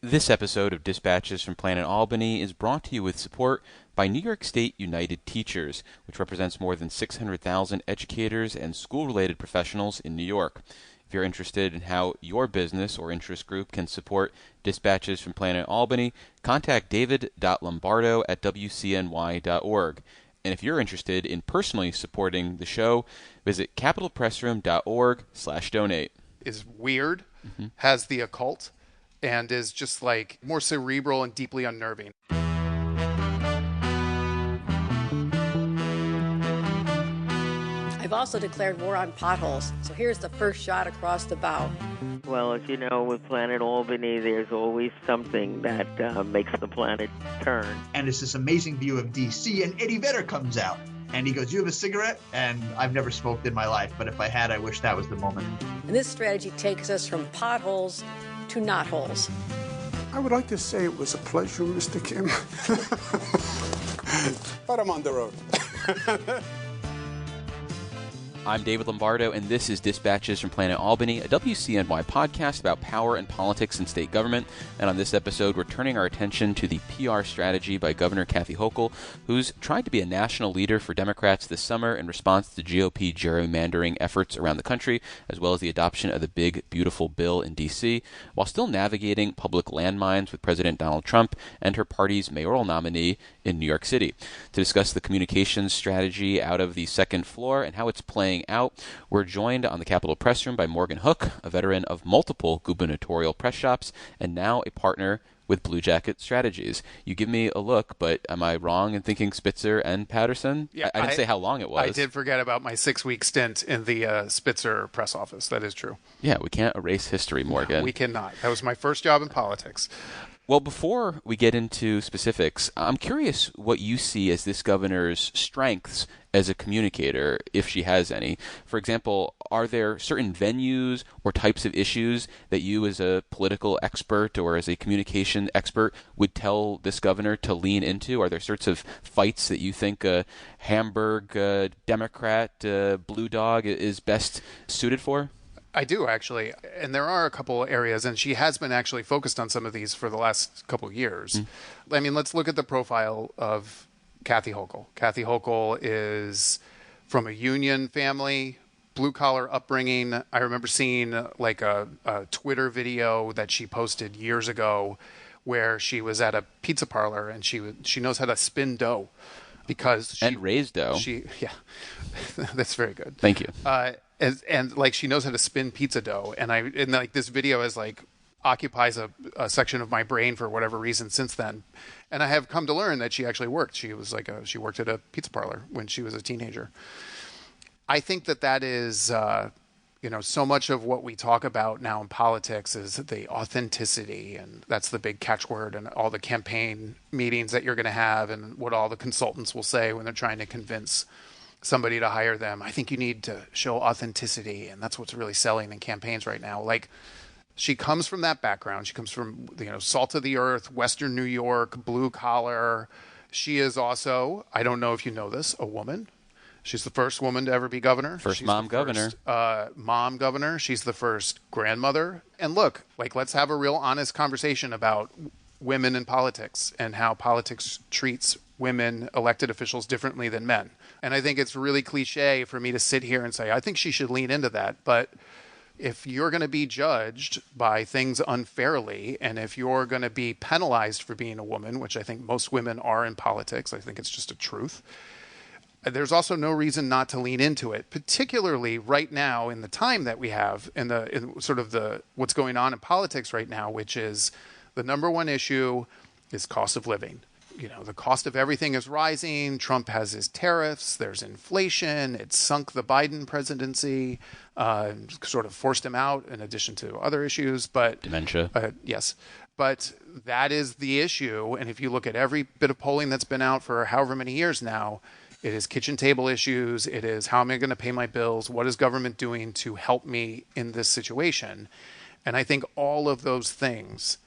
This episode of Dispatches from Planet Albany is brought to you with support by New York State United Teachers, which represents more than 600,000 educators and school-related professionals in New York. If you're interested in how your business or interest group can support Dispatches from Planet Albany, contact david.lombardo@wcny.org. And if you're interested in personally supporting the show, visit capitalpressroom.org/donate. Is weird, has the occult, and is just like more cerebral and deeply unnerving. I've also declared war on potholes, so here's the first shot across the bow. Well, as you know, with Planet Albany, there's always something that makes the planet turn. And it's this amazing view of D.C., and Eddie Vedder comes out. And he goes, "You have a cigarette?" And I've never smoked in my life, but if I had, I wish that was the moment. And this strategy takes us from potholes to knotholes. I would like to say it was a pleasure, Mr. Kim. But I'm on the road. I'm David Lombardo, and this is Dispatches from Planet Albany, a WCNY podcast about power and politics in state government. And on this episode, we're turning our attention to the PR strategy by Governor Kathy Hochul, who's tried to be a national leader for Democrats this summer in response to GOP gerrymandering efforts around the country, as well as the adoption of the big, beautiful bill in D.C., while still navigating public landmines with President Donald Trump and her party's mayoral nominee in New York City. To discuss the communications strategy out of the second floor and how it's playing out, we're joined on the Capitol Press Room by Morgan Hook, a veteran of multiple gubernatorial press shops and now a partner with Bluejacket Strategies. You give me a look, but am I wrong in thinking Spitzer and Patterson? Yeah, I didn't say how long it was. I did forget about my 6-week stint in the Spitzer press office. That is true. Yeah, we can't erase history, Morgan. No, we cannot. That was my first job in politics. Well, before we get into specifics, I'm curious what you see as this governor's strengths as a communicator, if she has any. For example, are there certain venues or types of issues that you as a political expert or as a communication expert would tell this governor to lean into? Are there sorts of fights that you think a Hamburg Democrat Blue Dog is best suited for? I do, actually. And there are a couple areas, and she has been actually focused on some of these for the last couple of years. I mean, let's look at the profile of Kathy Hochul. Kathy Hochul is from a union family, blue-collar upbringing. I remember seeing like a Twitter video that she posted years ago where she was at a pizza parlor, and she knows how to spin dough. Because and raise dough. Yeah, that's very good. Thank you. And like she knows how to spin pizza dough, and like this video is like occupies a section of my brain for whatever reason since then, and I have come to learn that she actually worked. She was like she worked at a pizza parlor when she was a teenager. I think that is so much of what we talk about now in politics is the authenticity, and that's the big catchword, and all the campaign meetings that you're going to have, and what all the consultants will say when they're trying to convince somebody to hire them. I think you need to show authenticity, and that's what's really selling in campaigns right now. Like, she comes from that background. She comes from, salt of the earth, Western New York, blue collar. She is also, I don't know if you know this, a woman. She's the first woman to ever be governor. She's mom governor. Mom governor. She's the first grandmother. And look, like, let's have a real honest conversation about women in politics and how politics treats women elected officials differently than men. And I think it's really cliche for me to sit here and say, I think she should lean into that. But if you're going to be judged by things unfairly, and if you're going to be penalized for being a woman, which I think most women are in politics, I think it's just a truth, there's also no reason not to lean into it, particularly right now in the time that we have in what's going on in politics right now, which is the number one issue is cost of living. The cost of everything is rising. Trump has his tariffs. There's inflation. It sunk the Biden presidency, sort of forced him out in addition to other issues. But dementia. Yes. But that is the issue. And if you look at every bit of polling that's been out for however many years now, it is kitchen table issues. It is how am I going to pay my bills? What is government doing to help me in this situation? And I think all of those things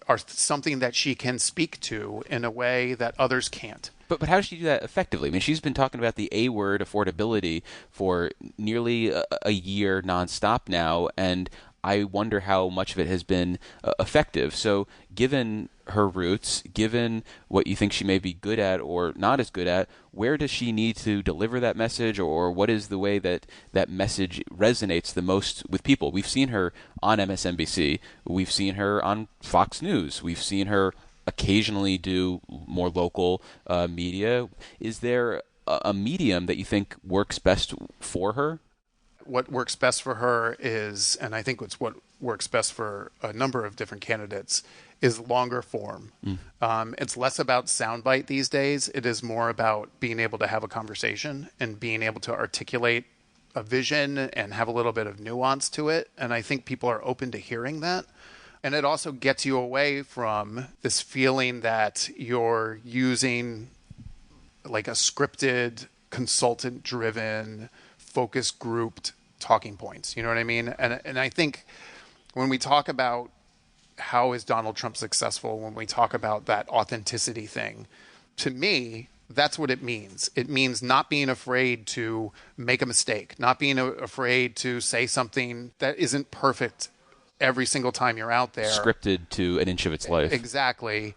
are something that she can speak to in a way that others can't. But how does she do that effectively? I mean, she's been talking about the A word, affordability, for nearly a year nonstop now, and I wonder how much of it has been effective. So given her roots, given what you think she may be good at or not as good at, where does she need to deliver that message, or what is the way that that message resonates the most with people? We've seen her on MSNBC. We've seen her on Fox News. We've seen her occasionally do more local media. Is there a medium that you think works best for her? What works best for her is, and I think it's what works best for a number of different candidates, is longer form. It's less about soundbite these days. It is more about being able to have a conversation and being able to articulate a vision and have a little bit of nuance to it. And I think people are open to hearing that. And it also gets you away from this feeling that you're using like a scripted, consultant-driven, focus grouped talking points. You know what I mean? And I think when we talk about how is Donald Trump successful, when we talk about that authenticity thing, to me, that's what it means. It means not being afraid to make a mistake, not being afraid to say something that isn't perfect every single time you're out there. Scripted to an inch of its life. Exactly.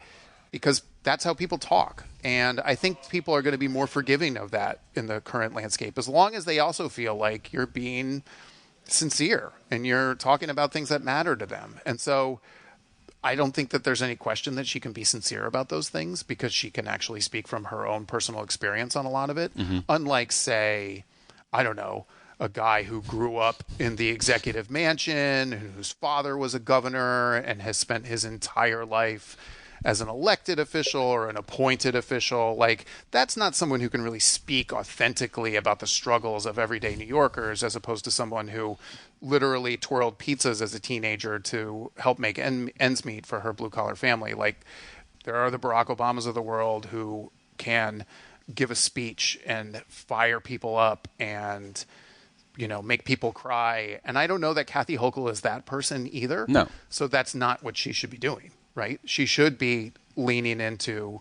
Because that's how people talk. And I think people are going to be more forgiving of that in the current landscape, as long as they also feel like you're being sincere and you're talking about things that matter to them. And so I don't think that there's any question that she can be sincere about those things, because she can actually speak from her own personal experience on a lot of it. Unlike, say, I don't know, a guy who grew up in the executive mansion, whose father was a governor and has spent his entire life as an elected official or an appointed official. Like, that's not someone who can really speak authentically about the struggles of everyday New Yorkers, as opposed to someone who literally twirled pizzas as a teenager to help make ends meet for her blue-collar family. Like, there are the Barack Obamas of the world who can give a speech and fire people up and, you know, make people cry. And I don't know that Kathy Hochul is that person either. No. So that's not what she should be doing. Right? She should be leaning into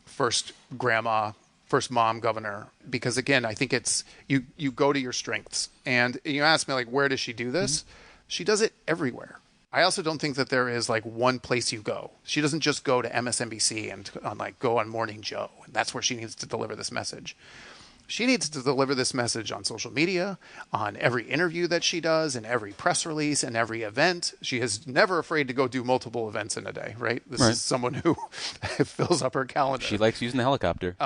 first grandma, first mom governor, because again, I think it's you go to your strengths. And you ask me, like, where does she do this? She does it everywhere. I also don't think that there is like one place you go. She doesn't just go to MSNBC and go on Morning Joe, and that's where she needs to deliver this message. She needs to deliver this message on social media, on every interview that she does, in every press release, and every event. She is never afraid to go do multiple events in a day, right? This is someone who fills up her calendar. She likes using the helicopter.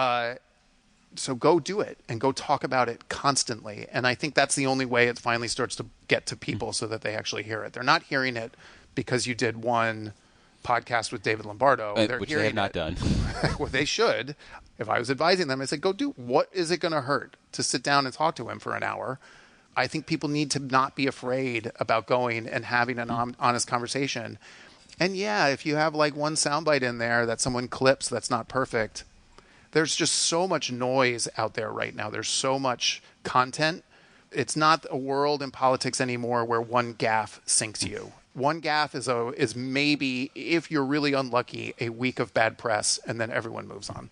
So go do it and go talk about it constantly. And I think that's the only way it finally starts to get to people, so that they actually hear it. They're not hearing it because you did one podcast with David Lombardo. Which they have not done. Well, they should. If I was advising them, I'd say, go do, what is it going to hurt to sit down and talk to him for an hour? I think people need to not be afraid about going and having an honest conversation. And yeah, if you have like one soundbite in there that someone clips that's not perfect, there's just so much noise out there right now. There's so much content. It's not a world in politics anymore where one gaffe sinks you. One gaffe is maybe, if you're really unlucky, a week of bad press, and then everyone moves on.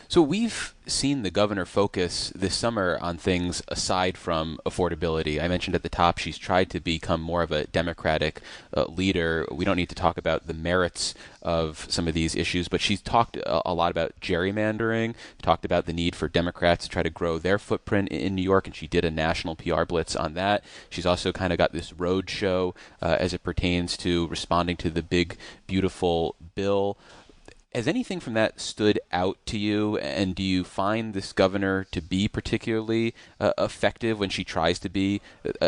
So we've seen the governor focus this summer on things aside from affordability. I mentioned at the top she's tried to become more of a Democratic leader. We don't need to talk about the merits of some of these issues, but she's talked a lot about gerrymandering, talked about the need for Democrats to try to grow their footprint in New York, and she did a national PR blitz on that. She's also kind of got this road show as it pertains to responding to the big, beautiful bill. Has anything from that stood out to you, and do you find this governor to be particularly effective when she tries to be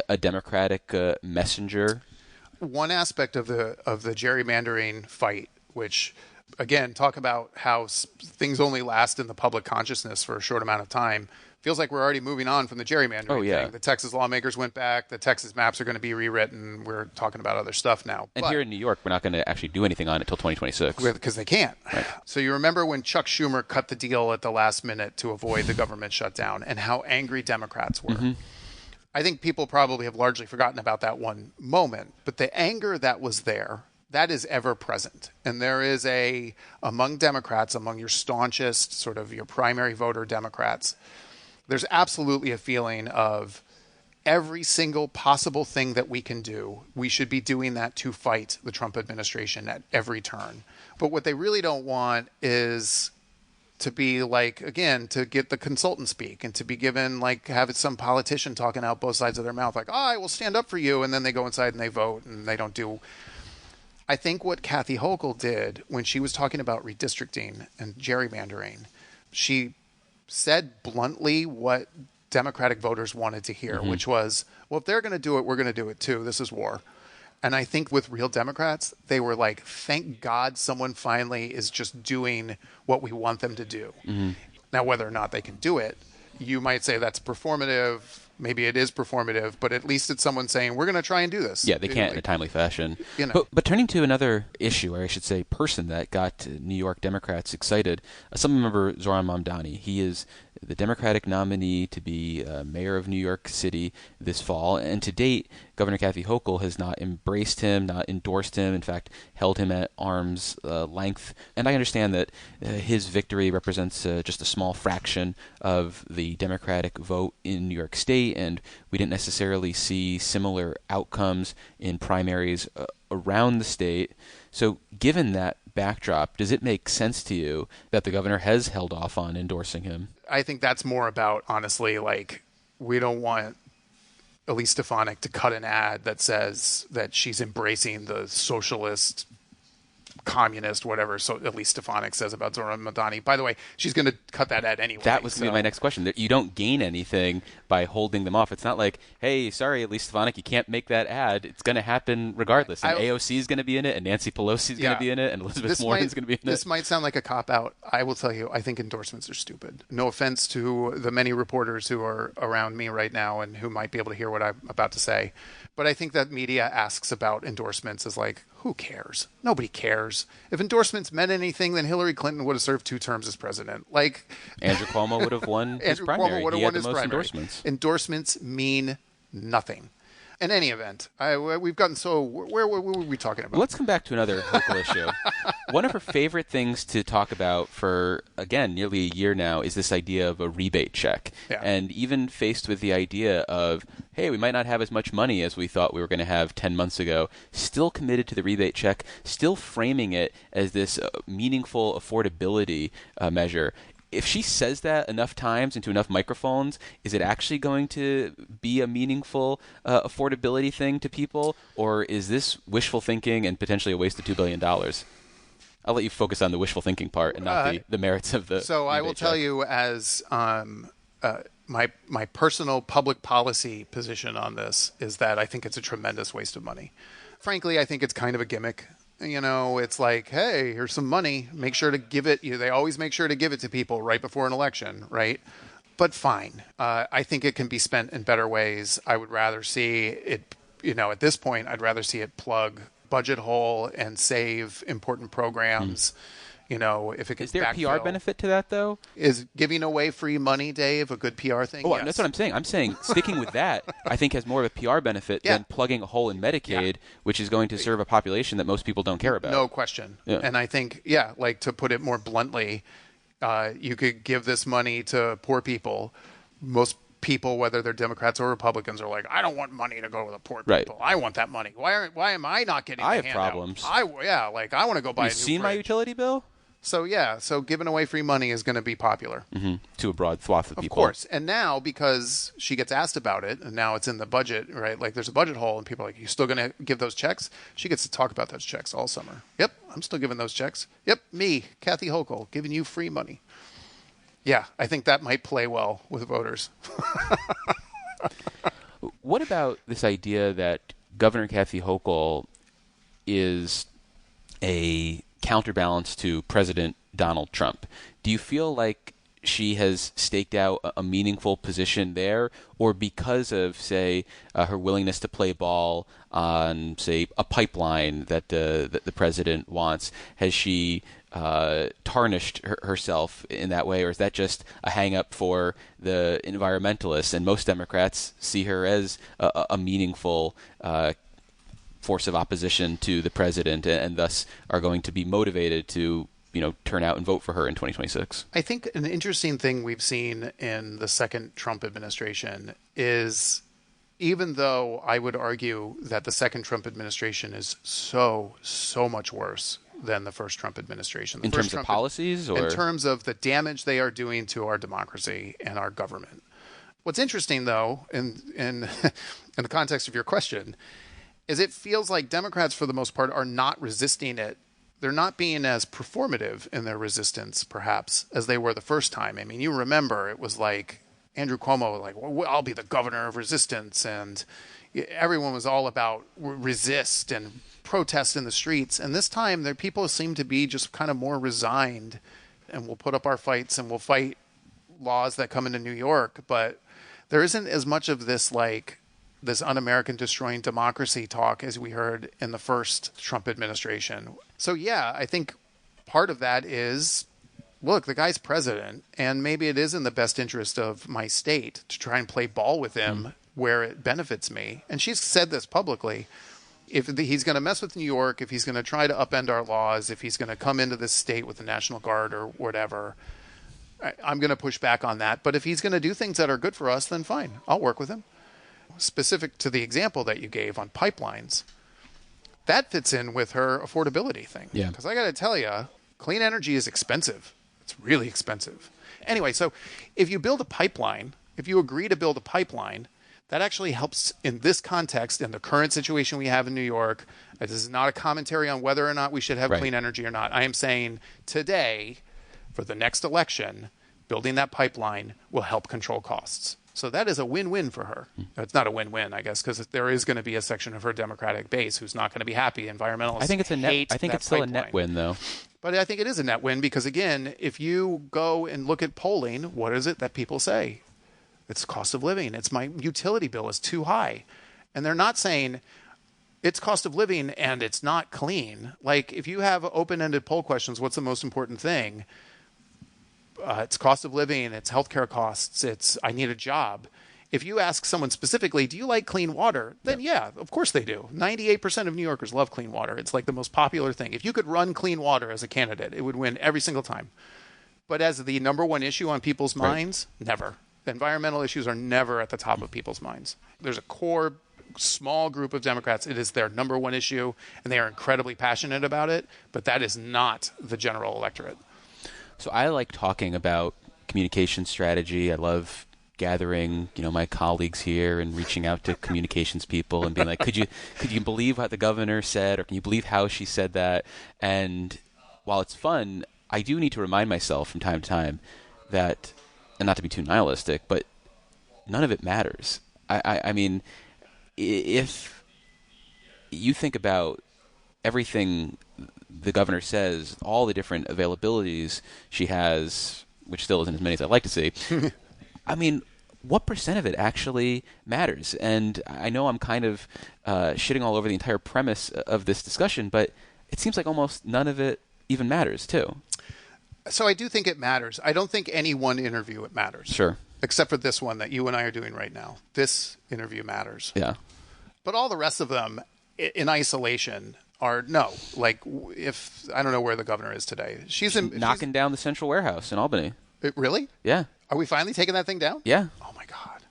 a Democratic messenger? One aspect of the gerrymandering fight, which, again, talk about how things only last in the public consciousness for a short amount of time, feels like we're already moving on from the gerrymandering thing. The Texas lawmakers went back. The Texas maps are going to be rewritten. We're talking about other stuff now. And here in New York, we're not going to actually do anything on it until 2026. Because they can't. Right. So you remember when Chuck Schumer cut the deal at the last minute to avoid the government shutdown, and how angry Democrats were. Mm-hmm. I think people probably have largely forgotten about that one moment. But the anger that was there, that is ever present. And there is among Democrats, among your staunchest, sort of your primary voter Democrats, there's absolutely a feeling of every single possible thing that we can do, we should be doing that to fight the Trump administration at every turn. But what they really don't want is to be like, again, to get the consultant speak and to be given, like, have some politician talking out both sides of their mouth, like, oh, I will stand up for you. And then they go inside and they vote and they don't do. I think what Kathy Hochul did when she was talking about redistricting and gerrymandering, she said bluntly what Democratic voters wanted to hear, which was, well, if they're going to do it, we're going to do it too. This is war. And I think with real Democrats, they were like, thank God someone finally is just doing what we want them to do. Now, whether or not they can do it, you might say that's performative. Maybe it is performative, but at least it's someone saying, we're going to try and do this. Yeah, they can't in a timely fashion. You know. But turning to another issue, or I should say person that got New York Democrats excited, some remember Zohran Mamdani. He is the Democratic nominee to be mayor of New York City this fall. And to date, Governor Kathy Hochul has not embraced him, not endorsed him, in fact, held him at arm's length. And I understand that his victory represents just a small fraction of the Democratic vote in New York State, and we didn't necessarily see similar outcomes in primaries around the state. So given that backdrop, does it make sense to you that the governor has held off on endorsing him? I think that's more about, honestly, like, we don't want Elise Stefanik to cut an ad that says that she's embracing the socialist, communist, whatever Elise Stefanik says about Zohran Mamdani. By the way, she's going to cut that ad anyway. That was going to be my next question. You don't gain anything by holding them off. It's not like, hey, sorry, Elise Stefanik, you can't make that ad. It's going to happen regardless. And AOC is going to be in it, and Nancy Pelosi is going to be in it, and Elizabeth Warren is going to be in it. This might sound like a cop-out. I will tell you, I think endorsements are stupid. No offense to the many reporters who are around me right now and who might be able to hear what I'm about to say. But I think that media asks about endorsements as like, who cares? Nobody cares. If endorsements meant anything, then Hillary Clinton would have served 2 terms as president. Like Andrew Cuomo would have won his primary. Cuomo would have won his primary. Endorsements. Endorsements mean nothing. In any event, we've gotten so... Where were we talking about? Let's come back to another Hochul issue. One of her favorite things to talk about for, again, nearly a year now is this idea of a rebate check. Yeah. And even faced with the idea of, hey, we might not have as much money as we thought we were going to have 10 months ago, still committed to the rebate check, still framing it as this meaningful affordability measure. If she says that enough times into enough microphones, is it actually going to be a meaningful affordability thing to people? Or is this wishful thinking and potentially a waste of $2 billion? I'll let you focus on the wishful thinking part and not the merits of the So I will tell you, as my personal public policy position on this is that I think it's a tremendous waste of money. Frankly, I think it's kind of a gimmick. You know, it's like, hey, here's some money. Make sure to give it. They always make sure to give it to people right before an election, right? But fine. I think it can be spent in better ways. I would rather see it, at this point, I'd rather see it plug budget hole and save important programs. If it is there a PR benefit to that, though? Is giving away free money, Dave, a good PR thing? Oh, yes. That's what I'm saying. I'm saying sticking with that, I think, has more of a PR benefit than plugging a hole in Medicaid, which is going to serve a population that most people don't care about. No question. Yeah. And I think, like to put it more bluntly, you could give this money to poor people. Most people, whether they're Democrats or Republicans, are like, I don't want money to go to the poor people. I want that money. Why am I not getting the handout? Problems. I want to go buy a new seen fridge. My utility bill? So giving away free money is going to be popular. To a broad swath of people. Of course. And now, because she gets asked about it, and now it's in the budget, right? Like there's a budget hole, and people are like, you still going to give those checks? She gets to talk about those checks all summer. Yep, I'm still giving those checks. Yep, me, Kathy Hochul, giving you free money. Yeah, I think that might play well with voters. What about this idea that Governor Kathy Hochul is a counterbalance to President Donald Trump? Do you feel like she has staked out a meaningful position there, or because of, say, her willingness to play ball on, say, a pipeline that the president wants, has she tarnished herself in that way, or is that just a hang-up for the environmentalists? And most Democrats see her as a meaningful force of opposition to the president, and thus are going to be motivated to turn out and vote for her in 2026. I think an interesting thing we've seen in the second Trump administration is, even though I would argue that the second Trump administration is so much worse than the first Trump administration. In terms of policies? Or? In terms of the damage they are doing to our democracy and our government. What's interesting, though, in the context of your question, is it feels like Democrats, for the most part, are not resisting it. They're not being as performative in their resistance, perhaps, as they were the first time. I mean, you remember it was like Andrew Cuomo was like, well, I'll be the governor of resistance. And everyone was all about resist and protest in the streets. And this time, their people seem to be just kind of more resigned, and we'll put up our fights and we'll fight laws that come into New York. But there isn't as much of this this un-American destroying democracy talk as we heard in the first Trump administration. So yeah, I think part of that is, look, the guy's president, and maybe it is in the best interest of my state to try and play ball with him where it benefits me. And she's said this publicly. If he's going to mess with New York, if he's going to try to upend our laws, if he's going to come into this state with the National Guard or whatever, I'm going to push back on that. But if he's going to do things that are good for us, then fine, I'll work with him. Specific to the example that you gave on pipelines, that fits in with her affordability thing. Yeah. Because I got to tell you, clean energy is expensive. It's really expensive. Anyway, so if you build a pipeline, if you agree to build a pipeline, that actually helps in this context, in the current situation we have in New York. This is not a commentary on whether or not we should have clean energy or not. I am saying today, for the next election, building that pipeline will help control costs. So that is a win-win for her. It's not a win-win, I guess, because there is going to be a section of her Democratic base who's not going to be happy. Environmentalists I think it's a net. I think it's still pipeline. A net win, though. But I think it is a net win because, again, if you go and look at polling, what is it that people say? It's cost of living. It's my utility bill is too high. And they're not saying it's cost of living and it's not clean. Like, if you have open-ended poll questions, what's the most important thing? It's cost of living, it's healthcare costs, it's I need a job. If you ask someone specifically, do you like clean water? Then yeah, of course they do. 98% of New Yorkers love clean water. It's like the most popular thing. If you could run clean water as a candidate, it would win every single time. But as the number one issue on people's minds, never. Environmental issues are never at the top of people's minds. There's a core small group of Democrats. It is their number one issue, and they are incredibly passionate about it, but that is not the general electorate. So I like talking about communication strategy. I love gathering, my colleagues here and reaching out to communications people and being like, could you believe what the governor said, or can you believe how she said that? And while it's fun, I do need to remind myself from time to time that, and not to be too nihilistic, but none of it matters. I mean, if you think about everything the governor says, all the different availabilities she has, which still isn't as many as I'd like to see, I mean, what percent of it actually matters? And I know I'm kind of shitting all over the entire premise of this discussion, but it seems like almost none of it even matters, too. So I do think it matters. I don't think any one interview it matters. Sure. Except for this one that you and I are doing right now. This interview matters. Yeah. But all the rest of them, in isolation, are no. Like, if I don't know where the governor is today. She's knocking down the Central Warehouse in Albany. Really? Yeah. Are we finally taking that thing down? Yeah. Oh my God.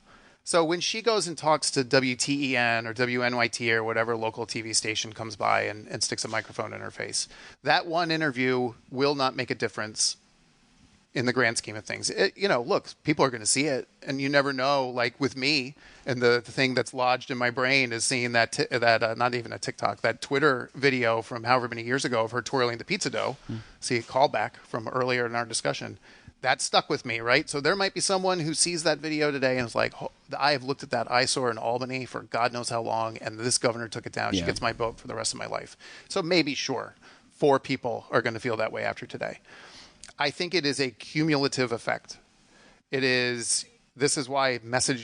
So when she goes and talks to WTEN or WNYT or whatever local TV station comes by and sticks a microphone in her face, that one interview will not make a difference in the grand scheme of things. Look, people are going to see it, and you never know. Like with me, and the thing that's lodged in my brain is seeing that not even a TikTok, that Twitter video from however many years ago of her twirling the pizza dough. See a callback from earlier in our discussion. That stuck with me, right? So there might be someone who sees that video today and is like, I have looked at that eyesore in Albany for God knows how long, and this governor took it down. Yeah. She gets my vote for the rest of my life. So maybe, sure, 4 people are going to feel that way after today. I think it is a cumulative effect. This is why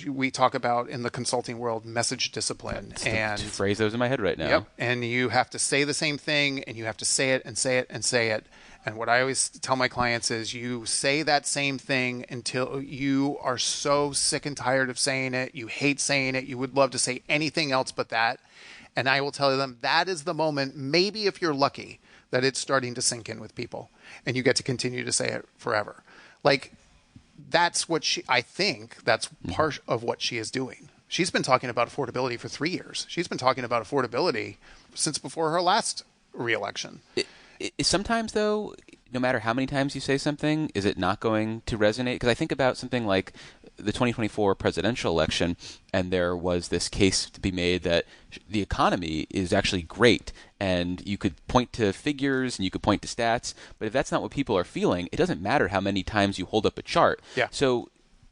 we talk about in the consulting world, message discipline. And phrase those in my head right now. Yep. And you have to say the same thing, and you have to say it and say it and say it. And what I always tell my clients is you say that same thing until you are so sick and tired of saying it. You hate saying it. You would love to say anything else but that. And I will tell them that is the moment, maybe if you're lucky, that it's starting to sink in with people. And you get to continue to say it forever. Like, that's what I think that's part of what she is doing. She's been talking about affordability for 3 years. She's been talking about affordability since before her last reelection. Sometimes, though, no matter how many times you say something, is it not going to resonate? Because I think about something like the 2024 presidential election, and there was this case to be made that the economy is actually great, and you could point to figures and you could point to stats, but if that's not what people are feeling, it doesn't matter how many times you hold up a chart. Yeah. So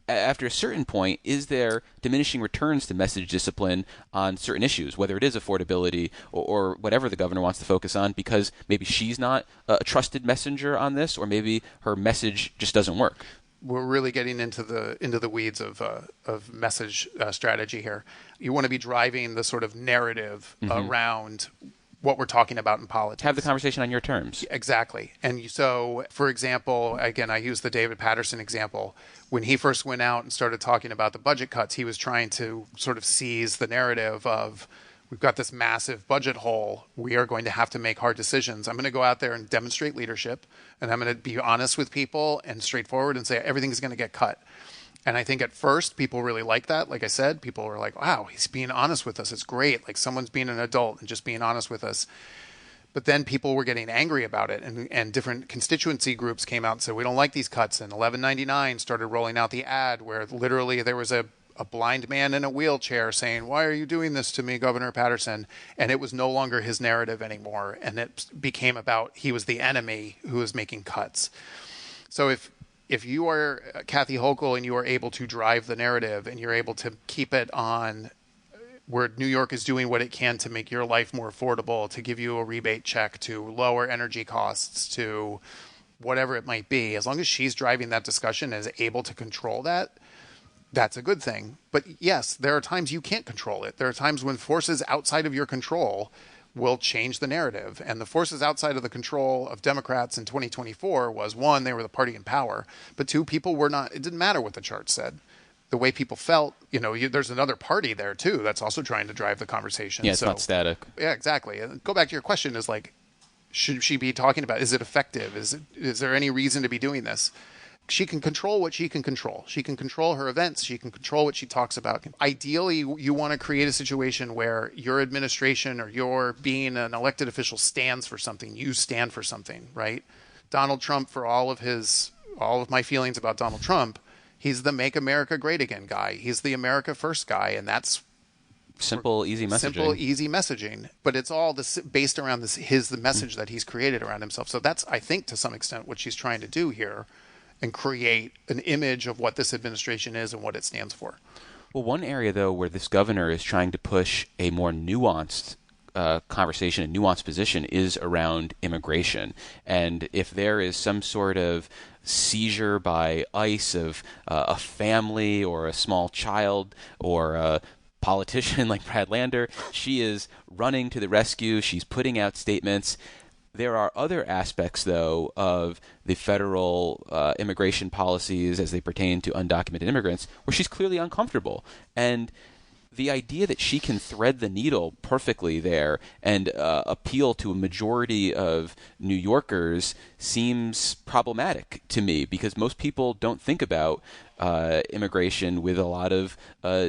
after a certain point, is there diminishing returns to message discipline on certain issues, whether it is affordability or whatever the governor wants to focus on, because maybe she's not a trusted messenger on this, or maybe her message just doesn't work? We're really getting into the weeds of message strategy here. You want to be driving the sort of narrative around what we're talking about in politics. Have the conversation on your terms. Exactly. And so, for example, again, I use the David Patterson example. When he first went out and started talking about the budget cuts, he was trying to sort of seize the narrative of, we've got this massive budget hole. We are going to have to make hard decisions. I'm going to go out there and demonstrate leadership, and I'm going to be honest with people and straightforward and say everything's going to get cut. And I think at first people really like that. Like I said, people were like, wow, he's being honest with us. It's great. Like someone's being an adult and just being honest with us. But then people were getting angry about it, and different constituency groups came out and said, we don't like these cuts. And 1199 started rolling out the ad where literally there was a blind man in a wheelchair saying, why are you doing this to me, Governor Patterson? And it was no longer his narrative anymore. And it became about he was the enemy who was making cuts. So if you are Kathy Hochul and you are able to drive the narrative and you're able to keep it on where New York is doing what it can to make your life more affordable, to give you a rebate check, to lower energy costs, to whatever it might be, as long as she's driving that discussion and is able to control that, that's a good thing. But yes, there are times you can't control it. There are times when forces outside of your control will change the narrative. And the forces outside of the control of Democrats in 2024 was, one, they were the party in power, but two, people were not, it didn't matter what the chart said. The way people felt, there's another party there too that's also trying to drive the conversation. Yeah, it's not static. Yeah, exactly. And go back to your question is like, should she be talking about, is it effective? Is there any reason to be doing this? She can control what she can control. She can control her events. She can control what she talks about. Ideally, you want to create a situation where your administration or your being an elected official stands for something. You stand for something, right? Donald Trump, for all of my feelings about Donald Trump, he's the Make America Great Again guy. He's the America First guy, and that's simple, easy messaging. But it's all based around the message that he's created around himself. So that's, I think, to some extent, what she's trying to do here, and create an image of what this administration is and what it stands for. Well, one area, though, where this governor is trying to push a more nuanced conversation, a nuanced position, is around immigration. And if there is some sort of seizure by ICE of a family or a small child or a politician like Brad Lander, she is running to the rescue. She's putting out statements. There are other aspects, though, of the federal immigration policies as they pertain to undocumented immigrants where she's clearly uncomfortable. And the idea that she can thread the needle perfectly there and appeal to a majority of New Yorkers seems problematic to me, because most people don't think about immigration with a lot of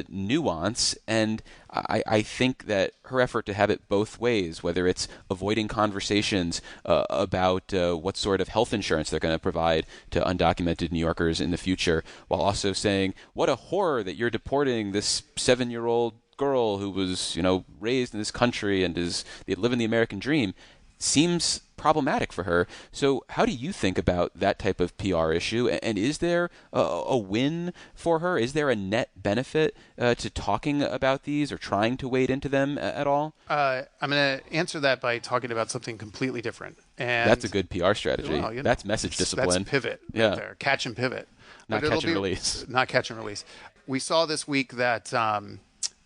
nuance. And I think that her effort to have it both ways, whether it's avoiding conversations about what sort of health insurance they're going to provide to undocumented New Yorkers in the future, while also saying, what a horror that you're deporting this 7-year-old girl who was, raised in this country and is living the American dream, seems problematic for her. So how do you think about that type of PR issue? And is there a win for her? Is there a net benefit to talking about these or trying to wade into them at all? I'm going to answer that by talking about something completely different. And that's a good PR strategy. Well, that's message discipline. That's pivot right there. Catch and pivot. Not catch and release. Not catch and release. We saw this week that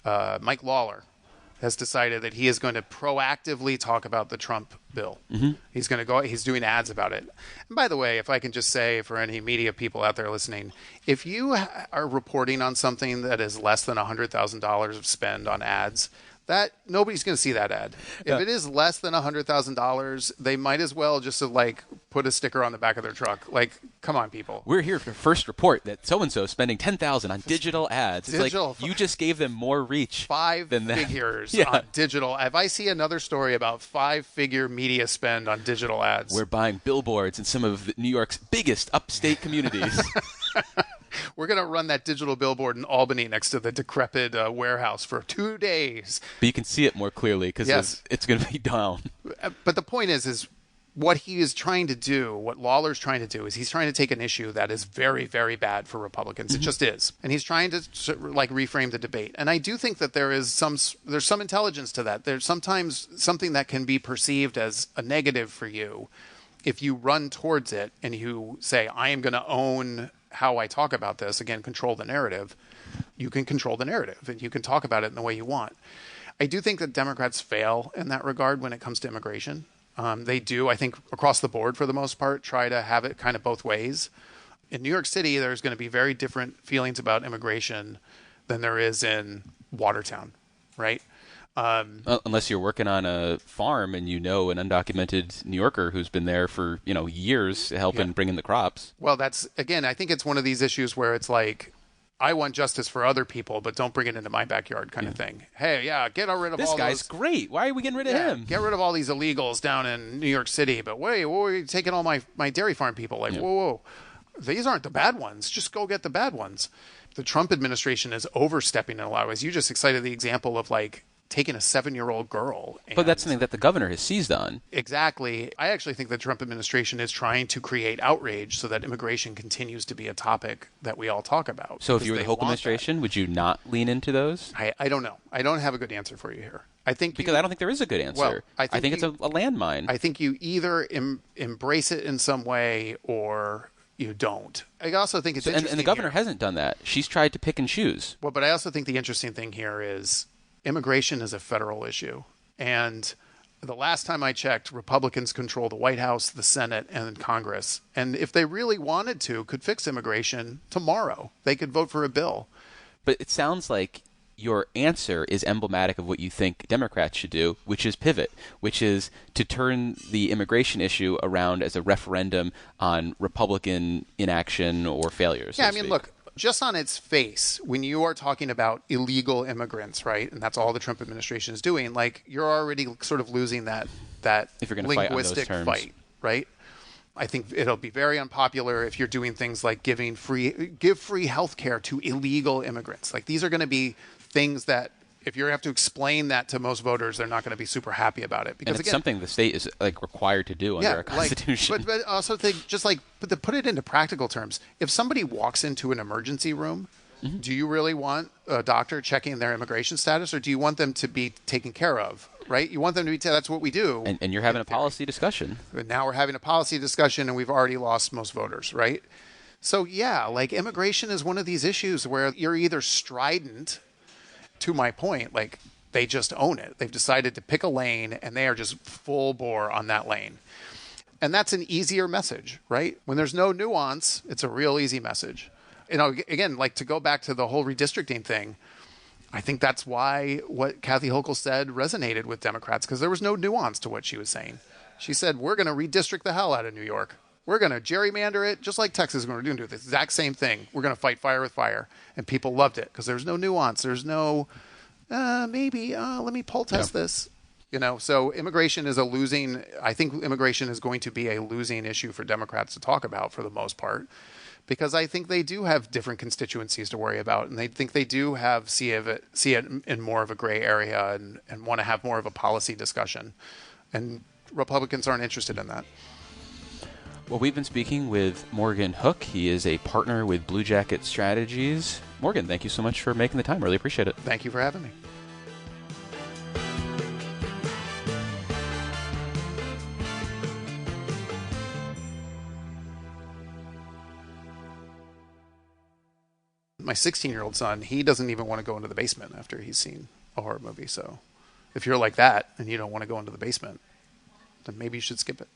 Mike Lawler has decided that he is going to proactively talk about the Trump bill. Mm-hmm. He's doing ads about it. And by the way, if I can just say for any media people out there listening, if you are reporting on something that is less than $100,000 of spend on ads, that nobody's going to see that ad. Yeah. If it is less than $100,000, they might as well just put a sticker on the back of their truck. Come on, people. We're here for first report that so-and-so is spending $10,000 on digital ads. It's like you just gave them more reach. 5 than that. figures on digital. If I see another story about 5-figure media spend on digital ads. We're buying billboards in some of New York's biggest upstate communities. We're going to run that digital billboard in Albany next to the decrepit warehouse for 2 days. But you can see it more clearly because it's going to be down. But the point is what he is trying to do, what Lawler's trying to do, is he's trying to take an issue that is very, very bad for Republicans. It just is. And he's trying to reframe the debate. And I do think that there's some intelligence to that. There's sometimes something that can be perceived as a negative for you if you run towards it and you say, I am going to own how I talk about this, again, control the narrative. You can control the narrative and you can talk about it in the way you want. I do think that Democrats fail in that regard when it comes to immigration. They do, I think, across the board for the most part, try to have it kind of both ways. In New York City, there's going to be very different feelings about immigration than there is in Watertown, right? Unless you're working on a farm and an undocumented New Yorker who's been there for years helping bring in the crops. Well, that's, again, I think it's one of these issues where it's like, I want justice for other people, but don't bring it into my backyard kind of thing. Hey, get rid of this all guy's great. Why are we getting rid of him? Get rid of all these illegals down in New York City. But wait, are you taking all my dairy farm people? Like, whoa. These aren't the bad ones. Just go get the bad ones. The Trump administration is overstepping in a lot of ways. You just cited the example of taking a 7-year-old girl. But that's something that the governor has seized on. Exactly. I actually think the Trump administration is trying to create outrage so that immigration continues to be a topic that we all talk about. So if you were the Hochul administration, would you not lean into those? I don't know. I don't have a good answer for you here. I think because I don't think there is a good answer. Well, I think it's a landmine. I think you either embrace it in some way or you don't. I also think it's interesting. And the governor hasn't done that. She's tried to pick and choose. Well, but I also think the interesting thing here is immigration is a federal issue. And the last time I checked, Republicans control the White House, the Senate, and Congress. And if they really wanted to, could fix immigration tomorrow. They could vote for a bill. But it sounds like your answer is emblematic of what you think Democrats should do, which is pivot, which is to turn the immigration issue around as a referendum on Republican inaction or failures. Yeah, I mean, look, just on its face, when you are talking about illegal immigrants, right, and that's all the Trump administration is doing, you're already sort of losing that if you're going to linguistic fight on those terms. fight, right? I think it'll be very unpopular if you're doing things like give free health care to illegal immigrants. These are going to be things that if you have to explain that to most voters, they're not going to be super happy about it. Because and it's something the state is required to do under our Constitution. But also to put it into practical terms, if somebody walks into an emergency room, do you really want a doctor checking their immigration status, or do you want them to be taken care of? Right? You want them to be. That's what we do. And you're having a policy discussion. But now we're having a policy discussion, and we've already lost most voters. Right? So immigration is one of these issues where you're either strident. To my point, they just own it. They've decided to pick a lane, and they are just full bore on that lane. And that's an easier message, right? When there's no nuance, it's a real easy message. Again, to go back to the whole redistricting thing, I think that's why what Kathy Hochul said resonated with Democrats, because there was no nuance to what she was saying. She said, we're going to redistrict the hell out of New York. We're going to gerrymander it just like Texas is going to do the exact same thing. We're going to fight fire with fire. And people loved it because there's no nuance. There's no, let me poll test this. So immigration is I think immigration is going to be a losing issue for Democrats to talk about for the most part, because I think they do have different constituencies to worry about. And they think they do see it in more of a gray area and want to have more of a policy discussion. And Republicans aren't interested in that. Well, we've been speaking with Morgan Hook. He is a partner with Bluejacket Strategies. Morgan, thank you so much for making the time. Really appreciate it. Thank you for having me. My 16-year-old son, he doesn't even want to go into the basement after he's seen a horror movie. So if you're like that and you don't want to go into the basement, then maybe you should skip it.